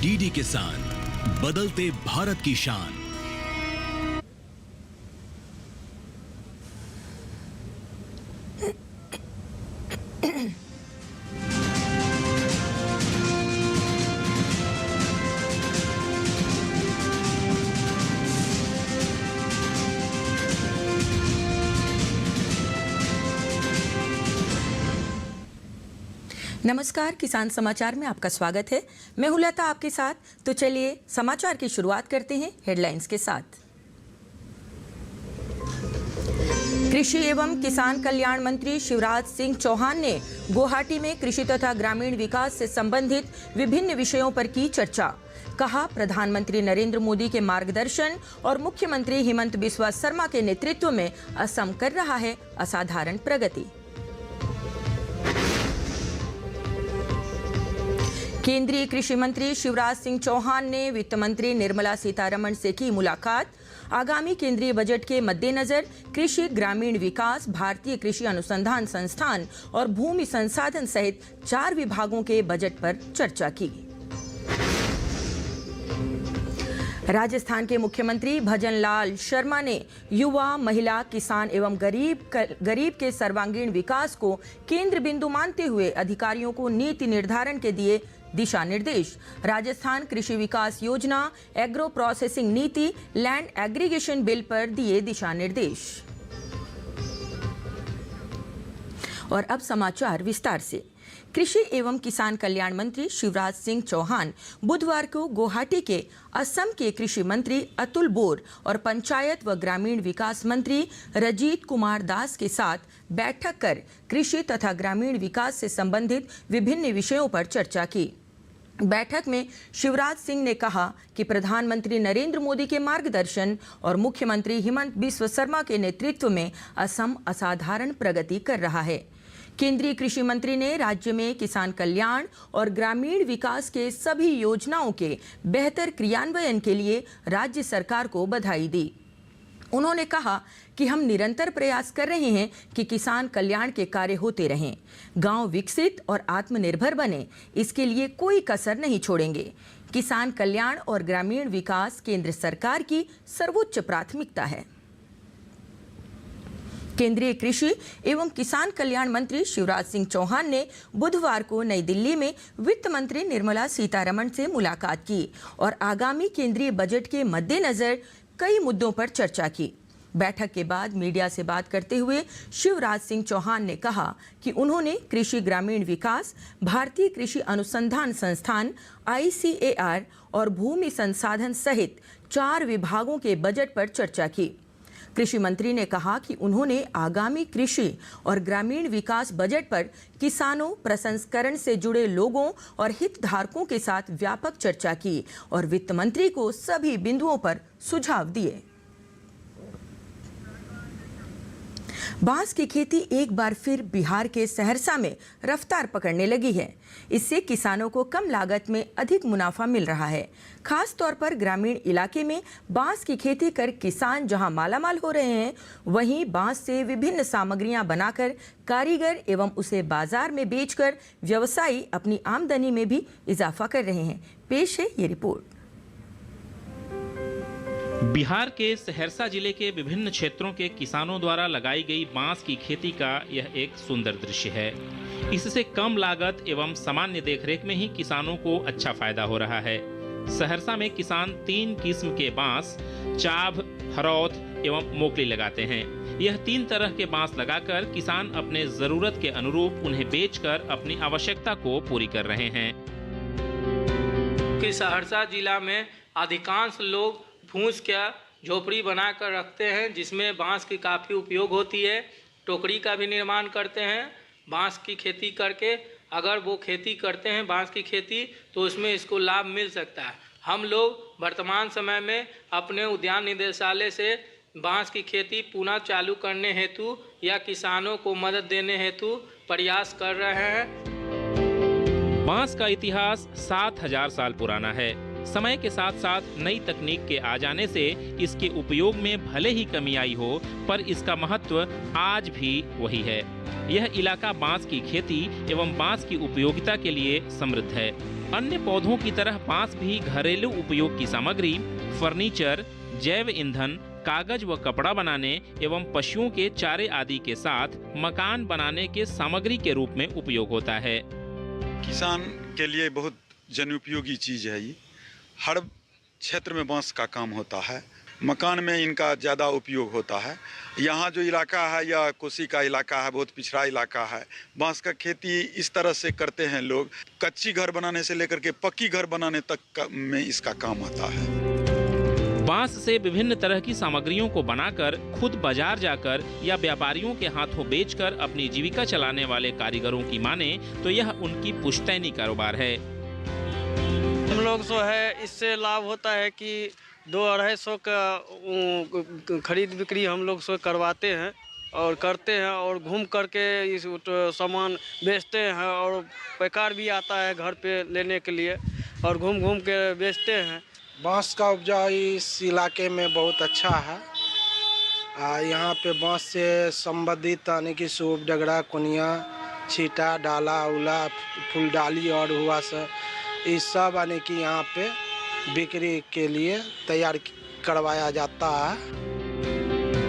DD किसान, बदलते भारत की शान। नमस्कार, किसान समाचार में आपका स्वागत है। मैं हूं लता आपके साथ। तो चलिए समाचार की शुरुआत करते हैं हेडलाइंस के साथ। कृषि एवं किसान कल्याण मंत्री शिवराज सिंह चौहान ने गुवाहाटी में कृषि तथा ग्रामीण विकास से संबंधित विभिन्न विषयों पर की चर्चा। कहा, प्रधानमंत्री नरेंद्र मोदी के मार्गदर्शन और मुख्यमंत्री हिमंत बिस्वा शर्मा के नेतृत्व में असम कर रहा है असाधारण प्रगति। केंद्रीय कृषि मंत्री शिवराज सिंह चौहान ने वित्त मंत्री निर्मला सीतारमण से की मुलाकात। आगामी केंद्रीय बजट के मद्देनजर कृषि, ग्रामीण विकास, भारतीय कृषि अनुसंधान संस्थान और भूमि संसाधन सहित 4 विभागों के बजट पर चर्चा की। राजस्थान के मुख्यमंत्री भजन लाल शर्मा ने युवा, महिला, किसान एवं गरीब के सर्वांगीण विकास को केंद्र बिंदु मानते हुए अधिकारियों को नीति निर्धारण के दिए दिशा निर्देश। राजस्थान कृषि विकास योजना, एग्रो प्रोसेसिंग नीति, लैंड एग्रीगेशन बिल पर दिए दिशा निर्देश। और अब समाचार विस्तार से। कृषि एवं किसान कल्याण मंत्री शिवराज सिंह चौहान बुधवार को गुवाहाटी के असम के कृषि मंत्री अतुल बोर और पंचायत व ग्रामीण विकास मंत्री रजीत कुमार दास के साथ बैठक कर कृषि तथा ग्रामीण विकास से संबंधित विभिन्न विषयों पर चर्चा की। बैठक में शिवराज सिंह ने कहा कि प्रधानमंत्री नरेंद्र मोदी के मार्गदर्शन और मुख्यमंत्री हिमंत बिस्वा शर्मा के नेतृत्व में असम असाधारण प्रगति कर रहा है। केंद्रीय कृषि मंत्री ने राज्य में किसान कल्याण और ग्रामीण विकास के सभी योजनाओं के बेहतर क्रियान्वयन के लिए राज्य सरकार को बधाई दी। उन्होंने कहा कि हम निरंतर प्रयास कर रहे हैं कि किसान कल्याण के कार्य होते रहें, गांव विकसित और आत्मनिर्भर बने, इसके लिए कोई कसर नहीं छोड़ेंगे। किसान कल्याण और ग्रामीण विकास केंद्र सरकार की सर्वोच्च प्राथमिकता है। केंद्रीय कृषि एवं किसान कल्याण मंत्री शिवराज सिंह चौहान ने बुधवार को नई दिल्ली में वित्त मंत्री निर्मला सीतारमण से मुलाकात की और आगामी केंद्रीय बजट के मद्देनजर कई मुद्दों पर चर्चा की। बैठक के बाद मीडिया से बात करते हुए शिवराज सिंह चौहान ने कहा कि उन्होंने कृषि ग्रामीण विकास, भारतीय कृषि अनुसंधान संस्थान ICAR और भूमि संसाधन सहित 4 विभागों के बजट पर चर्चा की। कृषि मंत्री ने कहा कि उन्होंने आगामी कृषि और ग्रामीण विकास बजट पर किसानों, प्रसंस्करण से जुड़े लोगों और हितधारकों के साथ व्यापक चर्चा की और वित्त मंत्री को सभी बिंदुओं पर सुझाव दिए। बांस की खेती एक बार फिर बिहार के सहरसा में रफ्तार पकड़ने लगी है। इससे किसानों को कम लागत में अधिक मुनाफा मिल रहा है। खास तौर पर ग्रामीण इलाके में बांस की खेती कर किसान जहां मालामाल हो रहे हैं, वहीं बांस से विभिन्न सामग्रियां बनाकर कारीगर एवं उसे बाजार में बेचकर व्यवसायी अपनी आमदनी में भी इजाफा कर रहे हैं। पेश है ये रिपोर्ट। बिहार के सहरसा जिले के विभिन्न क्षेत्रों के किसानों द्वारा लगाई गई बांस की खेती का यह एक सुंदर दृश्य है। इससे कम लागत एवं सामान्य देखरेख में ही किसानों को अच्छा फायदा हो रहा है। सहरसा में किसान 3 किस्म के बांस, चाभ, हरौथ एवं मोकली लगाते हैं। यह 3 तरह के बांस लगाकर किसान अपने जरूरत के अनुरूप उन्हें बेचकर अपनी आवश्यकता को पूरी कर रहे हैं। सहरसा जिला में अधिकांश लोग फूस का झोपड़ी बनाकर रखते हैं, जिसमें बांस की काफ़ी उपयोग होती है। टोकरी का भी निर्माण करते हैं। बांस की खेती करके अगर वो खेती करते हैं बांस की खेती तो उसमें इसको लाभ मिल सकता है। हम लोग वर्तमान समय में अपने उद्यान निदेशालय से बांस की खेती पुनः चालू करने हेतु या किसानों को मदद देने हेतु प्रयास कर रहे हैं। बांस का इतिहास 7000 साल पुराना है। समय के साथ साथ नई तकनीक के आ जाने से इसके उपयोग में भले ही कमी आई हो, पर इसका महत्व आज भी वही है। यह इलाका बांस की खेती एवं बांस की उपयोगिता के लिए समृद्ध है। अन्य पौधों की तरह बांस भी घरेलू उपयोग की सामग्री, फर्नीचर, जैव ईंधन, कागज व कपड़ा बनाने एवं पशुओं के चारे आदि के साथ मकान बनाने के सामग्री के रूप में उपयोग होता है। किसान के लिए बहुत जनोपयोगी चीज है ये। हर क्षेत्र में बांस का काम होता है। मकान में इनका ज़्यादा उपयोग होता है। यहाँ जो इलाका है या कोसी का इलाका है, बहुत पिछड़ा इलाका है। बांस का खेती इस तरह से करते हैं लोग, कच्ची घर बनाने से लेकर के पक्की घर बनाने तक में इसका काम आता है। बांस से विभिन्न तरह की सामग्रियों को बनाकर खुद बाजार जाकर या व्यापारियों के हाथों बेचकर अपनी जीविका चलाने वाले कारीगरों की माने तो यह उनकी पुश्तैनी कारोबार है। हम लोग जो है इससे लाभ होता है कि 200-250 का खरीद बिक्री हम लोग सो करवाते हैं और करते हैं और घूम करके इस सामान बेचते हैं और पैकार भी आता है घर पे लेने के लिए और घूम घूम के बेचते हैं। बांस का उपजाऊ इस इलाके में बहुत अच्छा है। यहाँ पे बांस से संबंधित यानी कि सूप, डगरा, कुनिया, छीटा, डाला, उला, फूलडाली और हुआ सब, इस सब यानी कि यहाँ पे बिक्री के लिए तैयार करवाया जाता है।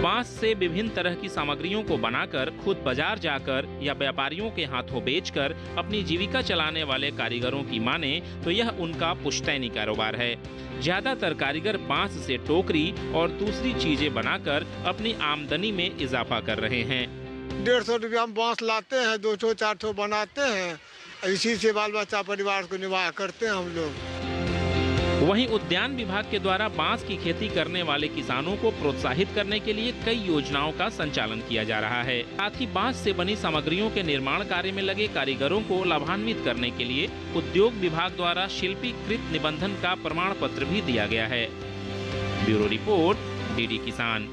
बांस से विभिन्न तरह की सामग्रियों को बनाकर खुद बाजार जाकर या व्यापारियों के हाथों बेचकर अपनी जीविका चलाने वाले कारीगरों की माने तो यह उनका पुश्तैनी कारोबार है। ज्यादातर कारीगर बांस से टोकरी और दूसरी चीजें बनाकर अपनी आमदनी में इजाफा कर रहे हैं। 150 रुपया में बांस लाते हैं, 200-400 बनाते हैं, इसी से बाल बच्चा परिवार को निर्वाह करते हैं हम लोग। वहीं उद्यान विभाग के द्वारा बांस की खेती करने वाले किसानों को प्रोत्साहित करने के लिए कई योजनाओं का संचालन किया जा रहा है। साथ ही बांस से बनी सामग्रियों के निर्माण कार्य में लगे कारीगरों को लाभान्वित करने के लिए उद्योग विभाग द्वारा शिल्पीकृत निबंधन का प्रमाण पत्र भी दिया गया है। ब्यूरो रिपोर्ट, डीडी किसान।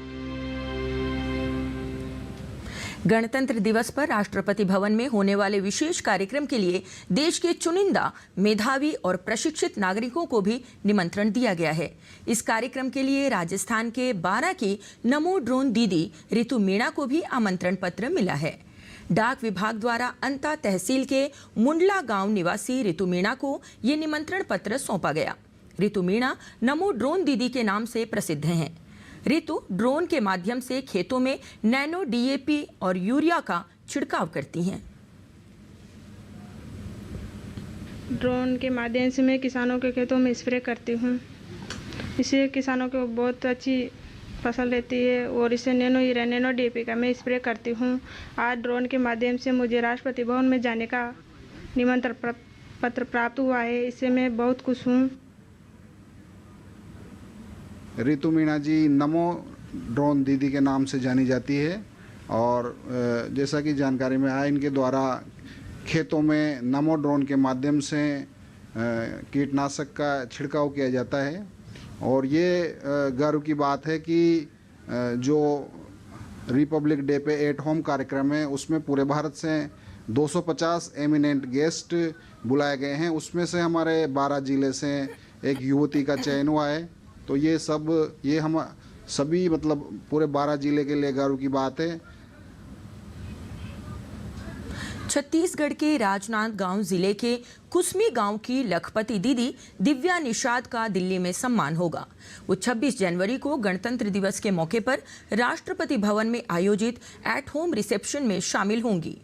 गणतंत्र दिवस पर राष्ट्रपति भवन में होने वाले विशेष कार्यक्रम के लिए देश के चुनिंदा, मेधावी और प्रशिक्षित नागरिकों को भी निमंत्रण दिया गया है। इस कार्यक्रम के लिए राजस्थान के 12 की नमो ड्रोन दीदी रितु मीणा को भी आमंत्रण पत्र मिला है। डाक विभाग द्वारा अंता तहसील के मुंडला गांव निवासी रितु मीणा को ये निमंत्रण पत्र सौंपा गया। रितु मीणा नमो ड्रोन दीदी के नाम से प्रसिद्ध हैं। रितु ड्रोन के माध्यम से खेतों में नैनो डीएपी और यूरिया का छिड़काव करती हैं। ड्रोन के माध्यम से मैं किसानों के खेतों में स्प्रे करती हूँ। इससे किसानों को बहुत अच्छी फसल रहती है और इससे नैनो यूरिया, नैनो डीएपी का मैं स्प्रे करती हूँ। आज ड्रोन के माध्यम से मुझे राष्ट्रपति भवन में जाने का निमंत्रण पत्र प्राप्त हुआ है। इससे मैं बहुत खुश हूँ। रितु मीणा जी नमो ड्रोन दीदी के नाम से जानी जाती है और जैसा कि जानकारी में आया, इनके द्वारा खेतों में नमो ड्रोन के माध्यम से कीटनाशक का छिड़काव किया जाता है। और ये गर्व की बात है कि जो रिपब्लिक डे पे एट होम कार्यक्रम है उसमें पूरे भारत से 250 एमिनेंट गेस्ट बुलाए गए हैं। उसमें से हमारे 12 जिले से एक युवती का चयन हुआ है। तो ये हम सभी मतलब पूरे 12 जिले के लिए गर्व की बात है। छत्तीसगढ़ के राजनांदगांव जिले के कुसमी गांव की लखपति दीदी दिव्या निषाद का दिल्ली में सम्मान होगा। वो 26 जनवरी को गणतंत्र दिवस के मौके पर राष्ट्रपति भवन में आयोजित एट होम रिसेप्शन में शामिल होंगी।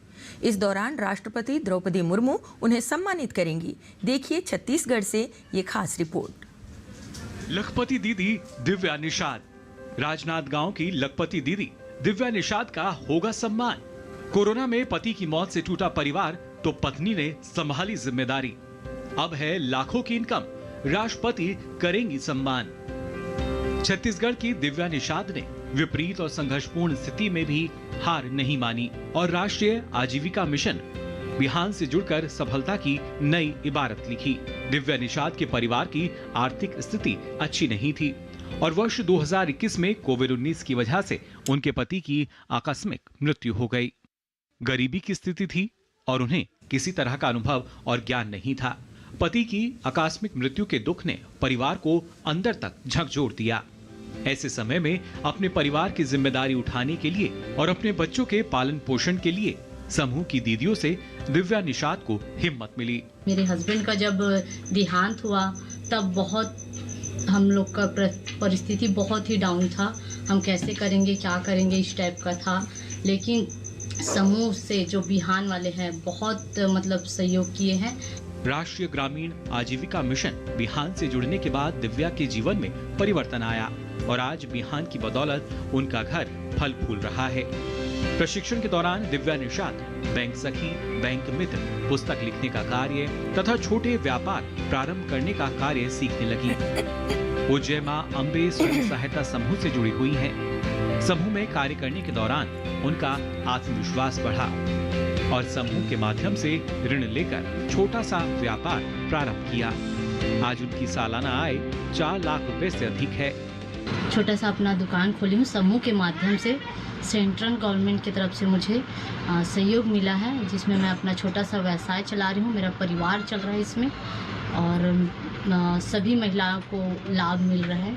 इस दौरान राष्ट्रपति द्रौपदी मुर्मू उन्हें सम्मानित करेंगी। देखिए छत्तीसगढ़ से ये खास रिपोर्ट। लखपति दीदी दिव्या निषाद। राजनांदगांव की लखपति दीदी दिव्या निषाद का होगा सम्मान। कोरोना में पति की मौत से टूटा परिवार तो पत्नी ने संभाली जिम्मेदारी। अब है लाखों की इनकम, राष्ट्रपति करेंगी सम्मान। छत्तीसगढ़ की दिव्या निषाद ने विपरीत और संघर्षपूर्ण स्थिति में भी हार नहीं मानी और राष्ट्रीय आजीविका मिशन बिहान से जुड़कर सफलता की नई इबारत लिखी। दिव्या निषाद के परिवार की आर्थिक स्थिति अच्छी नहीं थी और वर्ष 2021 में कोविड-19 की वजह से उनके पति की आकस्मिक मृत्यु हो गई। गरीबी की स्थिति थी और उन्हें किसी तरह का अनुभव और ज्ञान नहीं था। पति की आकस्मिक मृत्यु के दुख ने परिवार को अंदर तक झकझोर दिया। ऐसे समय में अपने परिवार की जिम्मेदारी उठाने के लिए और अपने बच्चों के पालन पोषण के लिए समूह की दीदियों से दिव्या निषाद को हिम्मत मिली। मेरे हस्बैंड का जब देहांत हुआ तब बहुत हम लोग का परिस्थिति बहुत ही डाउन था। हम कैसे करेंगे, क्या करेंगे, इस टाइप का था। लेकिन समूह से जो बिहान वाले हैं बहुत मतलब सहयोग किए हैं। राष्ट्रीय ग्रामीण आजीविका मिशन बिहान से जुड़ने के बाद दिव्या के जीवन में परिवर्तन आया और आज बिहान की बदौलत उनका घर फल फूल रहा है। प्रशिक्षण के दौरान दिव्या निषाद बैंक सखी, बैंक मित्र, पुस्तक लिखने का कार्य तथा छोटे व्यापार प्रारंभ करने का कार्य सीखने लगी। वो जय मां अम्बे स्वयं सहायता समूह से जुड़ी हुई हैं। समूह में कार्य करने के दौरान उनका आत्मविश्वास बढ़ा और समूह के माध्यम से ऋण लेकर छोटा सा व्यापार प्रारंभ किया। आज उनकी सालाना आय 4 लाख रुपए से अधिक है। छोटा सा अपना दुकान खोली हूँ समूह के माध्यम से। सेंट्रल गवर्नमेंट की तरफ से मुझे सहयोग मिला है जिसमें मैं अपना छोटा सा व्यवसाय चला रही हूँ। मेरा परिवार चल रहा है इसमें और सभी महिलाओं को लाभ मिल रहा है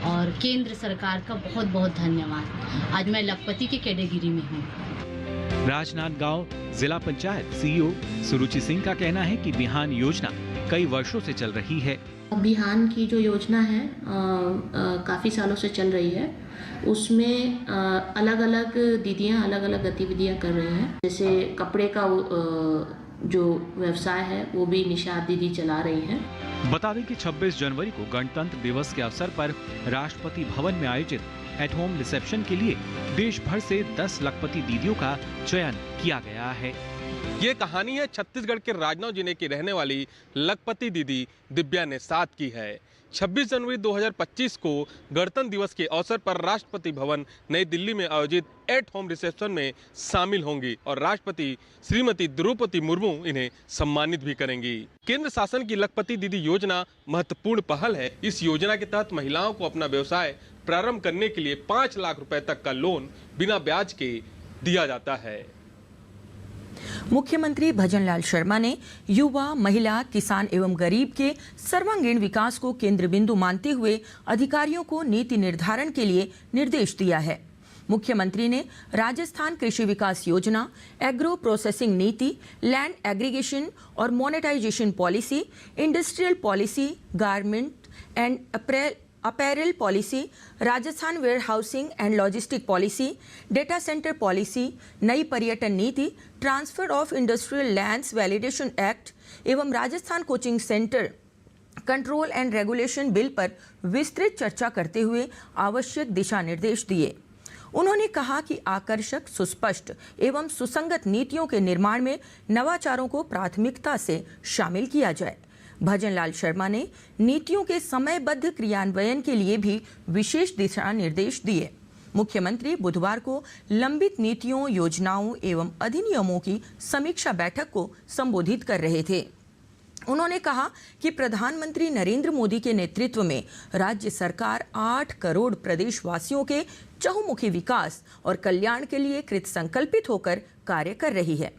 और केंद्र सरकार का बहुत बहुत धन्यवाद। आज मैं लखपति की कैटेगरी में हूँ। राजनांदगांव जिला पंचायत सीईओ सुरुचि सिंह का कहना है कि बिहान योजना कई वर्षों से चल रही है। बिहान की जो योजना है काफ़ी सालों से चल रही है। उसमें अलग अलग दीदियाँ अलग अलग गतिविधियाँ कर रही हैं। जैसे कपड़े का जो व्यवसाय है वो भी निषाद दीदी चला रही हैं। बता दें कि 26 जनवरी को गणतंत्र दिवस के अवसर पर राष्ट्रपति भवन में आयोजित एट होम रिसेप्शन के लिए देश भर से 10 लखपति दीदियों का चयन किया गया है। ये कहानी है छत्तीसगढ़ के राजनांदगांव जिले की रहने वाली लखपति दीदी दिव्या निषाद की है। 26 जनवरी 2025 को गणतंत्र दिवस के अवसर पर राष्ट्रपति भवन नई दिल्ली में आयोजित एट होम रिसेप्शन में शामिल होंगी और राष्ट्रपति श्रीमती द्रौपदी मुर्मू इन्हें सम्मानित भी करेंगी। केंद्र शासन की लखपति दीदी योजना महत्वपूर्ण पहल है। इस योजना के तहत महिलाओं को अपना व्यवसाय प्रारंभ करने के लिए 5 लाख रुपए तक का लोन बिना ब्याज के दिया जाता है। मुख्यमंत्री भजनलाल शर्मा ने युवा, महिला, किसान एवं गरीब के सर्वांगीण विकास को केंद्र बिंदु मानते हुए अधिकारियों को नीति निर्धारण के लिए निर्देश दिया है। मुख्यमंत्री ने राजस्थान कृषि विकास योजना, एग्रो प्रोसेसिंग नीति, लैंड एग्रीगेशन और monetization policy, industrial policy, garment and apparel policy, Rajasthan warehousing and logistic policy, data centre policy, नई पर्यटन नीति, transfer of industrial lands validation act एवं Rajasthan coaching centre control and regulation bill पर विस्तृत चर्चा करते हुए आवश्यक दिशा निर्देश दिए। उन्होंने कहा कि आकर्षक, सुस्पष्ट एवं सुसंगत नीतियों के निर्माण में नवाचारों को प्राथमिकता से शामिल किया जाए। भजनलाल शर्मा ने नीतियों के समयबद्ध क्रियान्वयन के लिए भी विशेष दिशा निर्देश दिए। मुख्यमंत्री बुधवार को लंबित नीतियों, योजनाओं एवं अधिनियमों की समीक्षा बैठक को संबोधित कर रहे थे। उन्होंने कहा कि प्रधानमंत्री नरेंद्र मोदी के नेतृत्व में राज्य सरकार 8 करोड़ प्रदेशवासियों के चहुमुखी विकास और कल्याण के लिए कृत संकल्पित होकर कार्य कर रही है।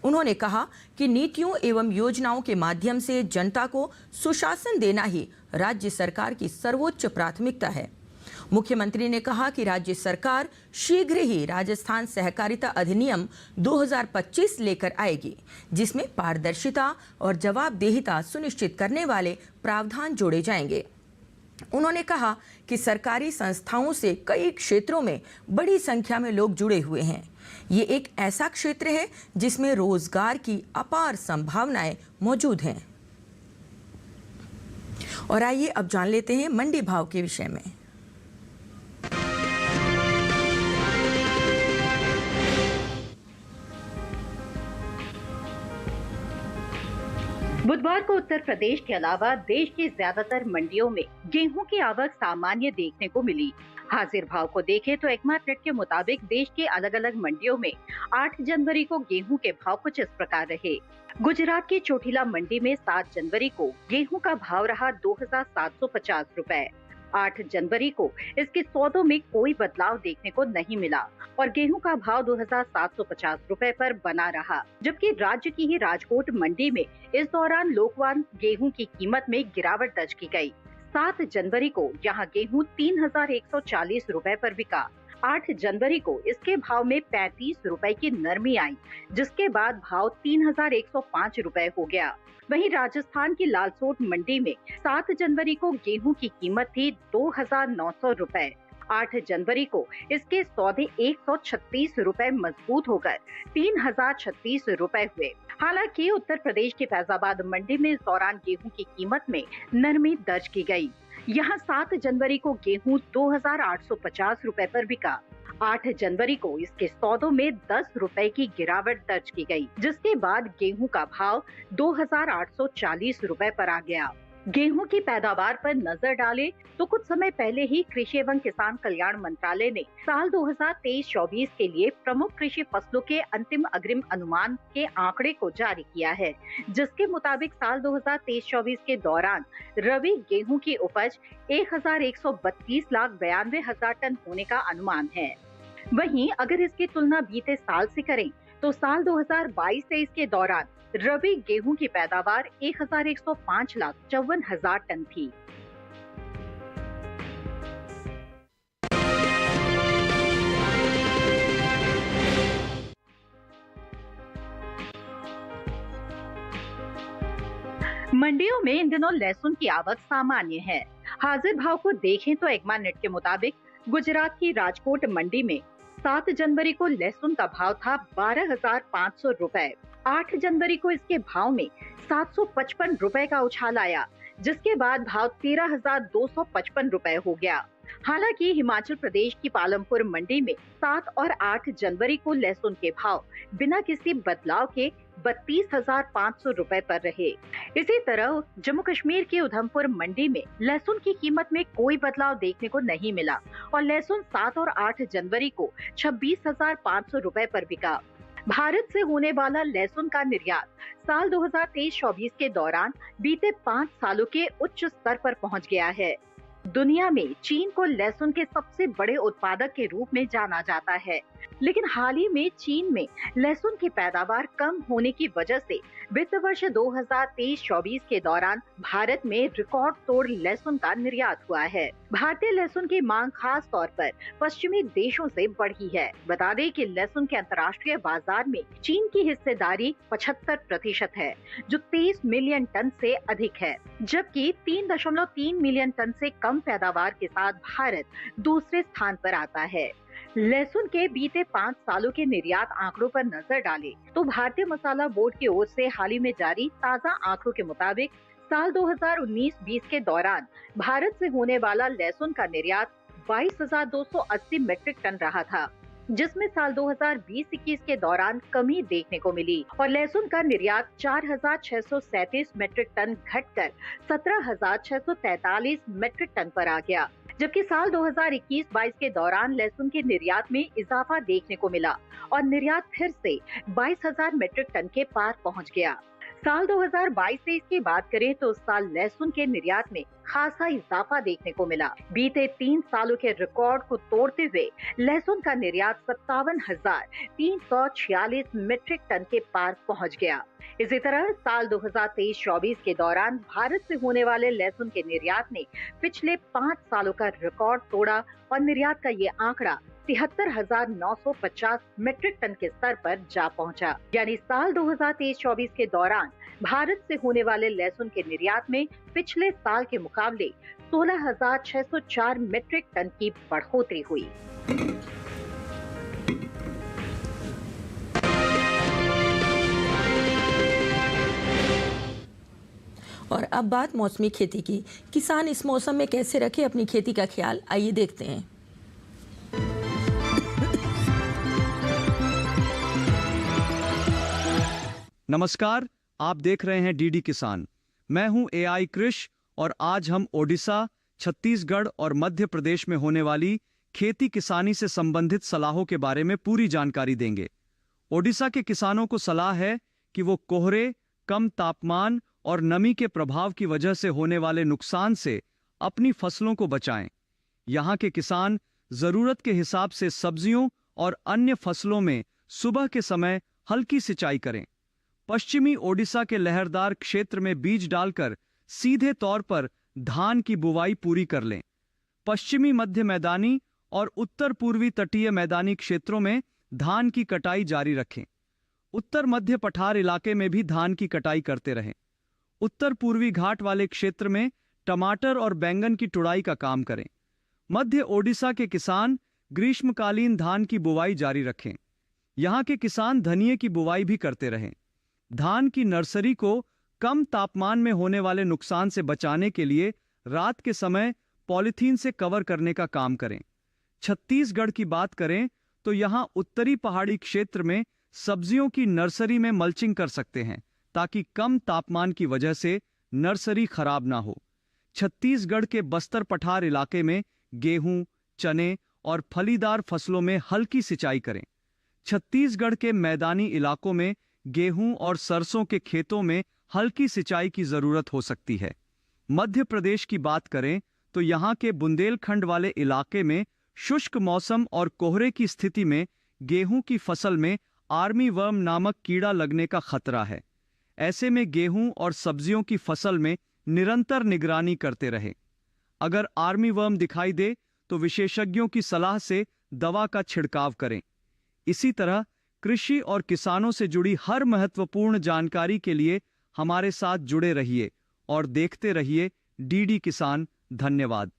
उन्होंने कहा कि नीतियों एवं योजनाओं के माध्यम से जनता को सुशासन देना ही राज्य सरकार की सर्वोच्च प्राथमिकता है। मुख्यमंत्री ने कहा कि राज्य सरकार शीघ्र ही राजस्थान सहकारिता अधिनियम 2025 लेकर आएगी, जिसमें पारदर्शिता और जवाबदेहिता सुनिश्चित करने वाले प्रावधान जोड़े जाएंगे। उन्होंने कहा कि सरकारी संस्थाओं से कई क्षेत्रों में बड़ी संख्या में लोग जुड़े हुए हैं। ये एक ऐसा क्षेत्र है जिसमें रोजगार की अपार संभावनाएं मौजूद हैं। और आइए अब जान लेते हैं मंडी भाव के विषय में। बुधवार को उत्तर प्रदेश के अलावा देश की ज्यादातर मंडियों में गेहूं की आवक सामान्य देखने को मिली। हाजिर भाव को देखें तो एकमार्ट नेट के मुताबिक देश के अलग अलग मंडियों में 8 जनवरी को गेहूं के भाव कुछ इस प्रकार रहे। गुजरात की चोटिला मंडी में 7 जनवरी को गेहूं का भाव रहा 2750 रुपए। 8 जनवरी को इसके सौदों में कोई बदलाव देखने को नहीं मिला और गेहूं का भाव 2750 रुपए पर बना रहा, जबकि राज्य की ही राजकोट मंडी में इस दौरान लोकवान गेहूं की कीमत में गिरावट दर्ज की गई। 7 जनवरी को यहां गेहूं 3140 रुपए पर बिका। 8 जनवरी को इसके भाव में 35 रुपए की नरमी आई, जिसके बाद भाव 3105 रुपए हो गया। वहीं राजस्थान की लालसोट मंडी में 7 जनवरी को गेहूं की कीमत थी 2900 रुपए। 8 जनवरी को इसके सौदे 136 रुपए मजबूत होकर 3036 रुपए हुए। हालांकि उत्तर प्रदेश के फैजाबाद मंडी में इस दौरान गेहूं की कीमत में नरमी दर्ज की गई। यहां 7 जनवरी को गेहूं 2850 रुपए पर बिका। 8 जनवरी को इसके सौदों में 10 रुपए की गिरावट दर्ज की गई, जिसके बाद गेहूं का भाव 2840 रुपए पर आ गया। गेहूं की पैदावार पर नजर डालें तो कुछ समय पहले ही कृषि एवं किसान कल्याण मंत्रालय ने साल 2023-24 के लिए प्रमुख कृषि फसलों के अंतिम अग्रिम अनुमान के आंकड़े को जारी किया है, जिसके मुताबिक साल 2023-24 के दौरान रबी गेहूं की उपज 1132,92,000 टन होने का अनुमान है। वहीं अगर इसकी तुलना बीते साल से करें तो साल 2022-23 के दौरान रबी गेहूं की पैदावार 1105,54,000 टन थी। मंडियों में इन दिनों लहसुन की आवक सामान्य है। हाजिर भाव को देखें तो एकमार्ट नेट के मुताबिक गुजरात की राजकोट मंडी में 7 जनवरी को लहसुन का भाव था 12,500 रुपए। 8 जनवरी को इसके भाव में 755 रुपए का उछाल आया, जिसके बाद भाव 13,255 रुपए हो गया। हालांकि हिमाचल प्रदेश की पालमपुर मंडी में 7 और 8 जनवरी को लहसुन के भाव बिना किसी बदलाव के 32,500 रुपए पर रहे। इसी तरह जम्मू कश्मीर की उधमपुर मंडी में लहसुन की कीमत में कोई बदलाव देखने को नहीं मिला और लहसुन 7 और 8 जनवरी को 26,500 रुपए पर बिका। भारत से होने वाला लहसुन का निर्यात साल 2023-24 के दौरान बीते 5 सालों के उच्च स्तर पर पहुंच गया है। दुनिया में चीन को लहसुन के सबसे बड़े उत्पादक के रूप में जाना जाता है, लेकिन हाल ही में चीन में लहसुन की पैदावार कम होने की वजह से वित्त वर्ष 2023-24 के दौरान भारत में रिकॉर्ड तोड़ लहसुन का निर्यात हुआ है। भारतीय लहसुन की मांग खास तौर पर पश्चिमी देशों से बढ़ी है। बता दें कि लहसुन के अंतर्राष्ट्रीय बाजार में चीन की हिस्सेदारी 75% है, जो 23 मिलियन टन से अधिक है, जबकि 3.3 मिलियन टन से कम पैदावार के साथ भारत दूसरे स्थान पर आता है। लहसुन के बीते 5 सालों के निर्यात आंकड़ों पर नजर डालें तो भारतीय मसाला बोर्ड की ओर से हाल ही में जारी ताज़ा आंकड़ों के मुताबिक साल 2019-20 के दौरान भारत से होने वाला लहसुन का निर्यात 22,280 मीट्रिक टन रहा था, जिसमें साल 2020-21 के दौरान कमी देखने को मिली और लहसुन का निर्यात 4,637 मीट्रिक टन घटकर 17,643 मीट्रिक टन पर आ गया, जबकि साल 2021-22 के दौरान लहसुन के निर्यात में इजाफा देखने को मिला और निर्यात फिर से 22,000 मीट्रिक टन के पार पहुंच गया। साल 2022-23 की बात करें तो उस साल लहसुन के निर्यात में खासा इजाफा देखने को मिला। बीते 3 सालों के रिकॉर्ड को तोड़ते हुए लहसुन का निर्यात 57,346 मीट्रिक टन के पार पहुंच गया। इसी तरह साल 2023-24 के दौरान भारत से होने वाले लहसुन के निर्यात ने पिछले 5 सालों का रिकॉर्ड तोड़ा और निर्यात का ये आंकड़ा 73,950 मीट्रिक टन के स्तर पर जा पहुंचा। यानी साल 2023-24 के दौरान भारत से होने वाले लहसुन के निर्यात में पिछले साल के मुकाबले 16,604 मीट्रिक टन की बढ़ोतरी हुई। और अब बात मौसमी खेती की। किसान इस मौसम में कैसे रखे अपनी खेती का ख्याल, आइए देखते हैं। नमस्कार, आप देख रहे हैं डीडी किसान। मैं हूं एआई कृष और आज हम ओडिशा, छत्तीसगढ़ और मध्य प्रदेश में होने वाली खेती किसानी से संबंधित सलाहों के बारे में पूरी जानकारी देंगे। ओडिशा के किसानों को सलाह है कि वो कोहरे, कम तापमान और नमी के प्रभाव की वजह से होने वाले नुकसान से अपनी फसलों को बचाएं। यहाँ के किसान जरूरत के हिसाब से सब्जियों और अन्य फसलों में सुबह के समय हल्की सिंचाई करें। पश्चिमी ओडिशा के लहरदार क्षेत्र में बीज डालकर सीधे तौर पर धान की बुवाई पूरी कर लें। पश्चिमी मध्य मैदानी और उत्तर पूर्वी तटीय मैदानी क्षेत्रों में धान की कटाई जारी रखें। उत्तर मध्य पठार इलाके में भी धान की कटाई करते रहें। उत्तर पूर्वी घाट वाले क्षेत्र में टमाटर और बैंगन की तुड़ाई का काम करें। मध्य ओडिशा के किसान ग्रीष्मकालीन धान की बुवाई जारी रखें। यहाँ के किसान धनिये की बुवाई भी करते रहें। धान की नर्सरी को कम तापमान में होने वाले नुकसान से बचाने के लिए रात के समय पॉलीथीन से कवर करने का काम करें। छत्तीसगढ़ की बात करें तो यहाँ उत्तरी पहाड़ी क्षेत्र में सब्जियों की नर्सरी में मल्चिंग कर सकते हैं ताकि कम तापमान की वजह से नर्सरी खराब ना हो। छत्तीसगढ़ के बस्तर पठार इलाके में गेहूं, चने और फलीदार फसलों में हल्की सिंचाई करें। छत्तीसगढ़ के मैदानी इलाकों में गेहूं और सरसों के खेतों में हल्की सिंचाई की जरूरत हो सकती है। मध्य प्रदेश की बात करें तो यहाँ के बुंदेलखंड वाले इलाके में शुष्क मौसम और कोहरे की स्थिति में गेहूं की फसल में आर्मी वर्म नामक कीड़ा लगने का खतरा है। ऐसे में गेहूं और सब्जियों की फसल में निरंतर निगरानी करते रहें। अगर आर्मी वर्म दिखाई दे तो विशेषज्ञों की सलाह से दवा का छिड़काव करें। इसी तरह कृषि और किसानों से जुड़ी हर महत्वपूर्ण जानकारी के लिए हमारे साथ जुड़े रहिए और देखते रहिए डीडी किसान। धन्यवाद।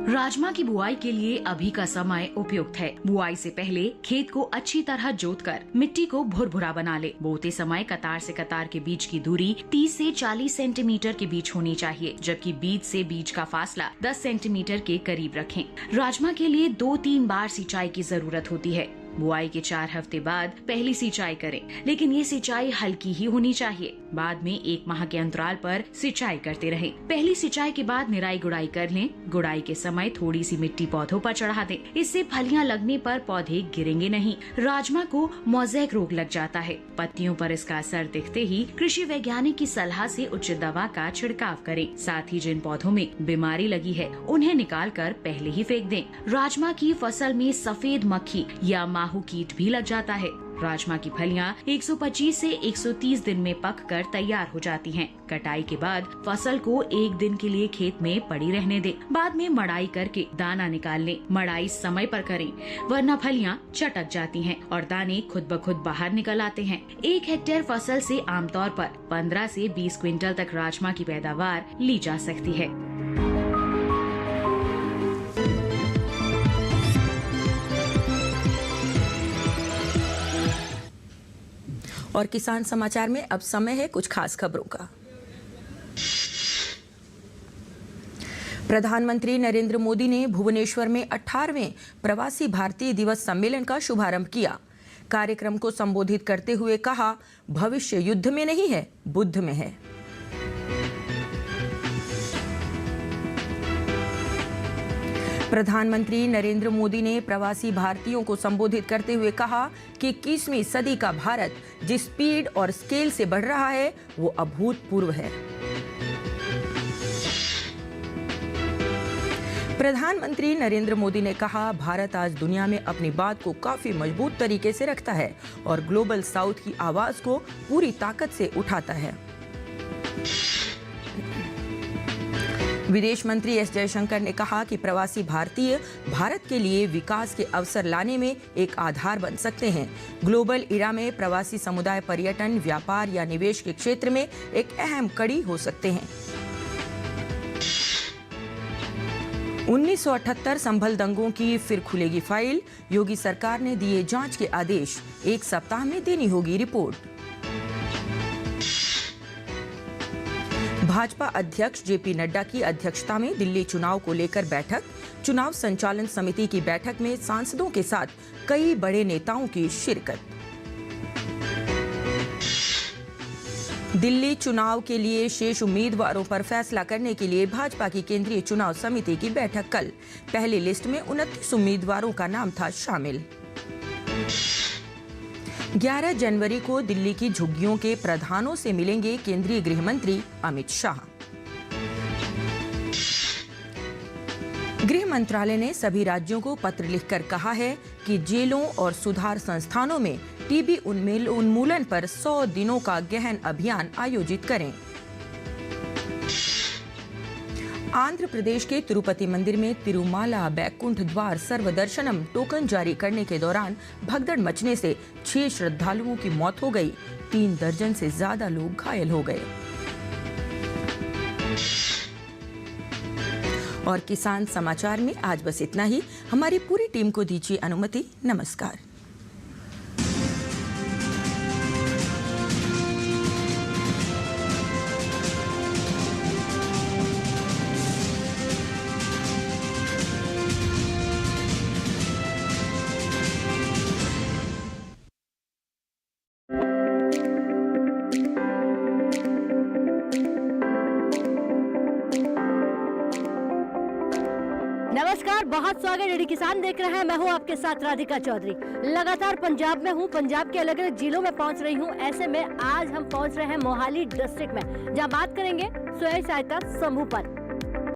राजमा की बुआई के लिए अभी का समय उपयुक्त है। बुआई से पहले खेत को अच्छी तरह जोतकर मिट्टी को भुरभुरा बना ले। बोते समय कतार से कतार के बीच की दूरी 30 से 40 सेंटीमीटर के बीच होनी चाहिए, जबकि बीज से बीज का फासला 10 सेंटीमीटर के करीब रखें। राजमा के लिए 2-3 बार सिंचाई की जरूरत होती है। बुआई के 4 हफ्ते बाद पहली सिंचाई करें, लेकिन ये सिंचाई हल्की ही होनी चाहिए। बाद में 1 माह के अंतराल पर सिंचाई करते रहें। पहली सिंचाई के बाद निराई गुड़ाई कर लें। गुड़ाई के समय थोड़ी सी मिट्टी पौधों पर चढ़ा दें। इससे फलियां लगने पर पौधे गिरेंगे नहीं। राजमा को मोज़ेक रोग लग जाता है। पत्तियों पर इसका असर दिखते ही कृषि वैज्ञानिक की सलाह से उचित दवा का छिड़काव करें। साथ ही जिन पौधों में बीमारी लगी है उन्हें निकाल कर पहले ही फेंक दें। राजमा की फसल में सफेद मक्खी या माहू कीट भी लग जाता है। राजमा की फलियां 125 से 130 दिन में पककर तैयार हो जाती हैं। कटाई के बाद फसल को 1 दिन के लिए खेत में पड़ी रहने दें। बाद में मड़ाई करके दाना निकाल लें। मड़ाई समय पर करें, वरना फलियां चटक जाती हैं और दाने खुद ब खुद बाहर निकल आते हैं। 1 हेक्टेयर फसल से आमतौर पर 15 से 20 क्विंटल तक राजमा की पैदावार ली जा सकती है। और किसान समाचार में अब समय है कुछ खास खबरों का। प्रधानमंत्री नरेंद्र मोदी ने भुवनेश्वर में 18वें प्रवासी भारतीय दिवस सम्मेलन का शुभारंभ किया। कार्यक्रम को संबोधित करते हुए कहा, भविष्य युद्ध में नहीं है, बुद्ध में है। प्रधानमंत्री नरेंद्र मोदी ने प्रवासी भारतीयों को संबोधित करते हुए कहा कि 21वीं सदी का भारत जिस स्पीड और स्केल से बढ़ रहा है वो अभूतपूर्व है। प्रधानमंत्री नरेंद्र मोदी ने कहा, भारत आज दुनिया में अपनी बात को काफी मजबूत तरीके से रखता है और ग्लोबल साउथ की आवाज को पूरी ताकत से उठाता है। विदेश मंत्री एस जयशंकर ने कहा कि प्रवासी भारतीय भारत के लिए विकास के अवसर लाने में एक आधार बन सकते हैं। ग्लोबल इरा में प्रवासी समुदाय पर्यटन, व्यापार या निवेश के क्षेत्र में एक अहम कड़ी हो सकते हैं। 1978 संभल दंगों की फिर खुलेगी फाइल। योगी सरकार ने दिए जांच के आदेश। 1 सप्ताह में देनी होगी रिपोर्ट। भाजपा अध्यक्ष जेपी नड्डा की अध्यक्षता में दिल्ली चुनाव को लेकर बैठक। चुनाव संचालन समिति की बैठक में सांसदों के साथ कई बड़े नेताओं की शिरकत। दिल्ली चुनाव के लिए शेष उम्मीदवारों पर फैसला करने के लिए भाजपा की केंद्रीय चुनाव समिति की बैठक कल। पहली लिस्ट में 29 उम्मीदवारों का नाम था शामिल। 11 जनवरी को दिल्ली की झुग्गियों के प्रधानों से मिलेंगे केंद्रीय गृह मंत्री अमित शाह। गृह मंत्रालय ने सभी राज्यों को पत्र लिखकर कहा है कि जेलों और सुधार संस्थानों में टीबी उन्मूलन पर 100 दिनों का गहन अभियान आयोजित करें। आंध्र प्रदेश के तिरुपति मंदिर में तिरुमाला बैकुंठ द्वार सर्वदर्शनम टोकन जारी करने के दौरान भगदड़ मचने से 6 श्रद्धालुओं की मौत हो गई, 3 दर्जन से ज्यादा लोग घायल हो गए। और किसान समाचार में आज बस इतना ही। हमारी पूरी टीम को दीजिए अनुमति। नमस्कार। नमस्कार, बहुत स्वागत। डीडी किसान देख रहे हैं, मैं हूं आपके साथ राधिका चौधरी। लगातार पंजाब में हूं, पंजाब के अलग अलग जिलों में पहुंच रही हूं। ऐसे में आज हम पहुंच रहे हैं मोहाली डिस्ट्रिक्ट में, जहां बात करेंगे स्वयं सहायता समूह पर।